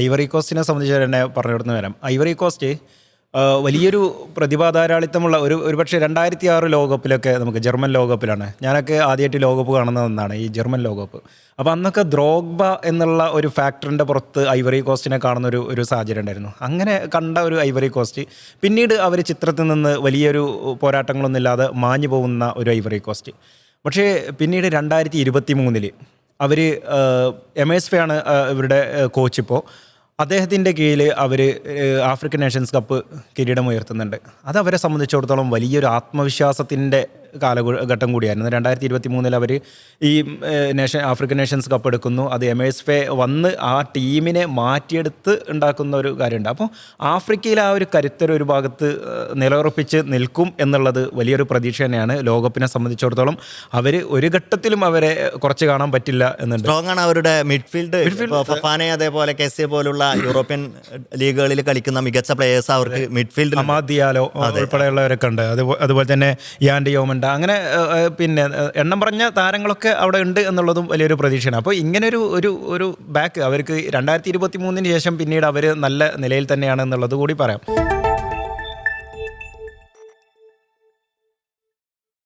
Ivory കോസ്റ്റിനെ സംബന്ധിച്ച് തന്നെ പറഞ്ഞു വരാം. ഐവറി കോസ്റ്റ് വലിയൊരു പ്രതിഭാധാരാളിത്തമുള്ള ഒരുപക്ഷെ 2006 ലോകകപ്പിലൊക്കെ നമുക്ക് ജർമ്മൻ ലോകകപ്പിലാണ് ഞാനൊക്കെ ആദ്യമായിട്ട് ലോകകപ്പ് കാണുന്നതെന്നാണ് ഈ ജർമ്മൻ ലോകകപ്പ്. അപ്പോൾ അന്നൊക്കെ ദ്രോഗ്ബ എന്നുള്ള ഒരു ഫാക്ടറിൻ്റെ പുറത്ത് ഐവറി കോസ്റ്റിനെ കാണുന്ന ഒരു സാഹചര്യം ഉണ്ടായിരുന്നു. അങ്ങനെ കണ്ട ഒരു ഐവറി കോസ്റ്റ് പിന്നീട് അവർ ചിത്രത്തിൽ നിന്ന് വലിയൊരു പോരാട്ടങ്ങളൊന്നുമില്ലാതെ മാഞ്ഞു പോകുന്ന ഒരു ഐവറി കോസ്റ്റ്. പക്ഷേ പിന്നീട് 2023 അവർ എംഎസ്ഫ ആണ് ഇവരുടെ കോച്ച്. ഇപ്പോൾ അദ്ദേഹത്തിൻ്റെ കീഴിൽ അവർ ആഫ്രിക്കൻ നേഷൻസ് കപ്പ് കിരീടമുയർത്തുന്നുണ്ട്. അത് അവരെ സംബന്ധിച്ചിടത്തോളം വലിയൊരു ആത്മവിശ്വാസത്തിൻ്റെ കാലഘട്ടം കൂടിയായിരുന്നു. 2023 അവർ ഈ ആഫ്രിക്കൻ നേഷൻസ് കപ്പ് എടുക്കുന്നു. അത് എംഎസ്ഫ വന്ന് ആ ടീമിനെ മാറ്റിയെടുത്ത് ഉണ്ടാക്കുന്ന ഒരു കാര്യമുണ്ട്. അപ്പോൾ ആഫ്രിക്കയിൽ ആ ഒരു കരുത്തര ഒരു ഭാഗത്ത് നിലയുറപ്പിച്ച് നിൽക്കും എന്നുള്ളത് വലിയൊരു പ്രതീക്ഷ തന്നെയാണ്. ലോകകപ്പിനെ സംബന്ധിച്ചിടത്തോളം അവർ ഒരു ഘട്ടത്തിലും അവരെ കുറച്ച് കാണാൻ പറ്റില്ല എന്നുണ്ട്. സ്ട്രോങ് ആണ് അവരുടെ മിഡ്ഫീൽഡ്. ഫഫാനെ അതേപോലെ കെസെ പോലുള്ള യൂറോപ്യൻ ലീഗുകളിൽ കളിക്കുന്ന മികച്ച പ്ലേയേഴ്സ് അവർക്ക് മിഡ്ഫീൽഡ്. അമാദ് ദിയാലോ ഉൾപ്പെടെയുള്ളവരൊക്കെ ഉണ്ട്. അതുപോലെ തന്നെ യാൻഡി യോമൻഡ, അങ്ങനെ പിന്നെ എണ്ണം പറഞ്ഞ താരങ്ങളൊക്കെ അവിടെ ഉണ്ട് എന്നുള്ളതും വലിയൊരു പ്രതീക്ഷയാണ്. അപ്പോൾ ഇങ്ങനൊരു ഒരു ബാക്ക് അവർക്ക് 2023 ശേഷം പിന്നീട് അവർ നല്ല നിലയിൽ തന്നെയാണ് എന്നുള്ളത് കൂടി പറയാം.